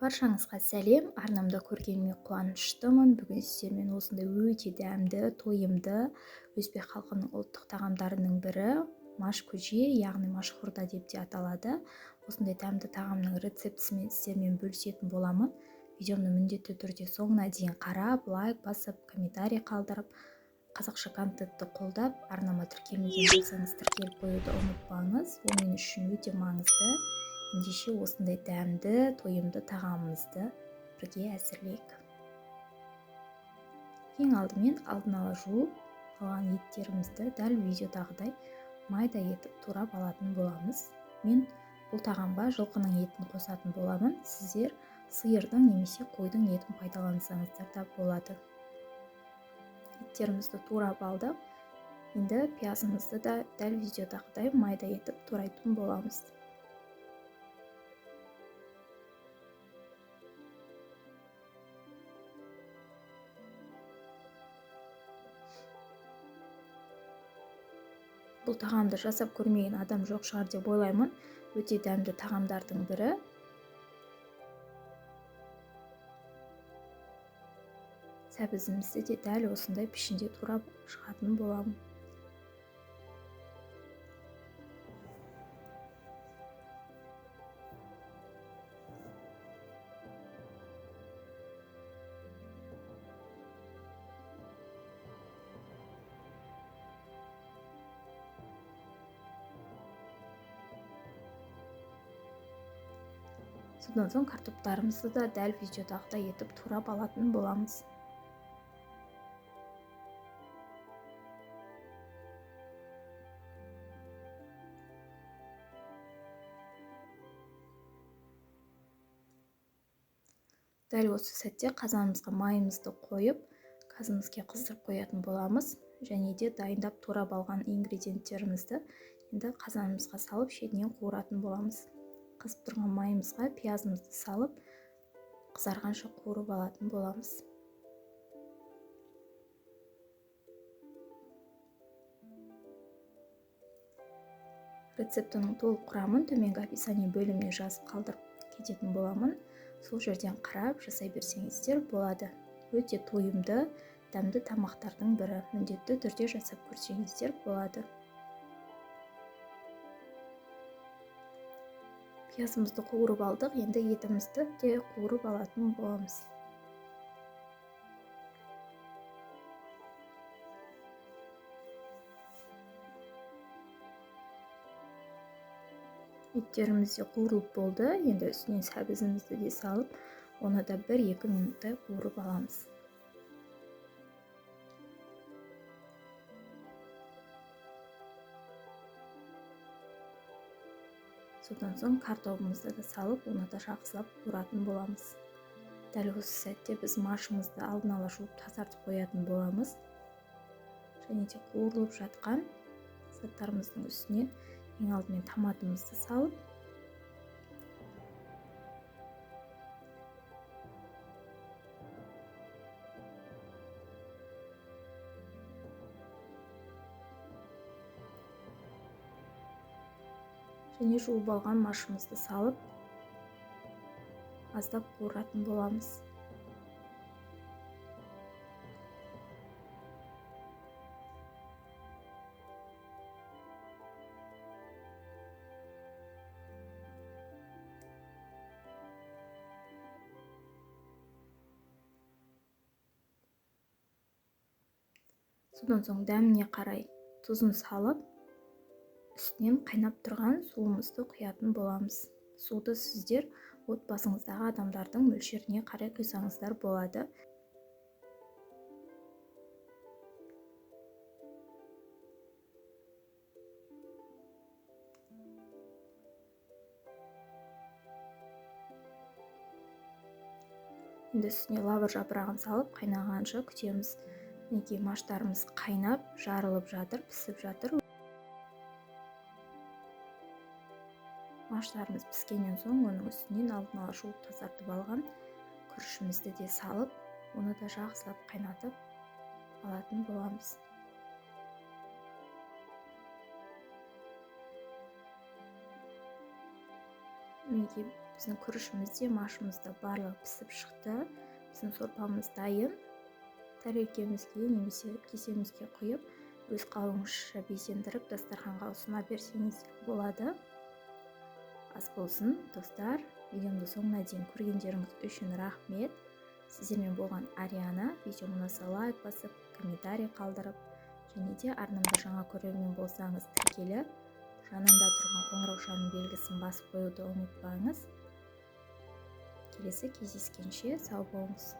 Баршаңызға сәлем, арнамда көргеніме қуаныштымын. Бүгін сіздермен осындай өте дәмді, тойымды өзбек халқының ұлттық тағамдарының бірі маш көже, яғни машхурда деп те аталады. Осындай дәмді тағамның рецептісімен сіздермен бөлісетін боламын. Видеомны міндетті түрде соңына дейін қарап, лайк басып, комментарий қалдырып, қазақша контентті қолдап, арнама тіркелмеген болсаңыз тіркеліп қоюды ұмытпаңыз. Ол мен үшін өте маңызды. Ендеше осындай дәмді, тойымды тағамымызды бірге әзірлейік. Ең алдымен алдын ала жуып алған еттерімізді дәл видеодағыдай майда етіп турап алатын боламыз. Мен бұл тағамға жылқының етін қосатын боламын. Сіздер сиырдың немесе қойдың етін пайдалансаңыздар да болады. Еттерімізді турап алдық. Енді пиязымызды да дәл видеодағыдай майда етіп турайтын боламыз. Бұл тағамды жасап көрмеген адам жоқ шығар деп ойлаймын. Өте дәмді тағамдардың бірі. Сәбізімізді де дәл осындай пішінде турап шығатын боламын. Содан соң картоптарымызды да дәл видеодағыдай етіп турап алатын боламыз. Дәл осы сәтте қазанымызға майымызды қойып, газымызға қыздырып қоятын боламыз. Және де дайындап турап алған ингредиенттерімізді енді қазанымызға салып, шетінен қуыратын боламыз. Қызып тұрған майымызға пиязымызды салып, қызарғанша қуырып алатын боламыз. Рецептінің толық құрамын төменгі описание бөліміне жазып қалдырып кететін боламын. Сол жерден қарап жасай берсеңіздер болады. Өте тойымды, дәмді тамақтардың бірі. Міндетті түрде жасап көрсеңіздер болады. Пиязымызды қуырып алдық, енді етімізді де қуырып алатын боламыз. Еттеріміз де қуырылып болды. Енді үстінен сәбізімізді де салып, оны да 1-2 минуттай қуырып аламыз. Содан соң картобымызды да салып, оны да жақсылап қуыратын боламыз. Дәл осы сәтте біз машымызды алдын ала жуып тазартып қоятын боламыз. Және де қуырылып жатқан заттарымыздың үстіне ең алдымен томатымызды салып, және жуып алған машымызды салып, аздап қуыратын боламыз. Содан соң дәміне қарай тұзын салып, үстінен қайнап тұрған суымызды құятын боламыз. Суды сіздер отбасыңыздағы адамдардың мөлшеріне қарай құйсаңыздар болады. Енді үстіне лавр жапырағын салып, қайнағанша күтеміз. Неге маштарымыз қайнап, жарылып жатыр, пісіп жатыр. Маштарымыз піскеннен соң, оның үстінен алдын ала жуып тазартып алған күрішімізді де салып, оны да жақсылап қайнатып алатын боламыз. мінекей біздің күрішіміз де машымыз да барлығы пісіп шықты. Біздің сорпамыз дайын. Тәрелкемізге немесе кесемізге құйып, өз қалауыңызша безендіріп дастарханға ұсына берсеңіз болады. Ас болсын, достар. Видеомды соңына дейін көргендеріңіз үшін рахмет. Сіздермен болған Ариана. Видеома ұнаса лайк басып, комментарий қалдырып, және де арнамда жаңа көрермен болсаңыз тіркеліп, жанында тұрған қоңыраушаның белгісін басып қоюды ұмытпаңыз. Келесі кездескенше сау болыңыз.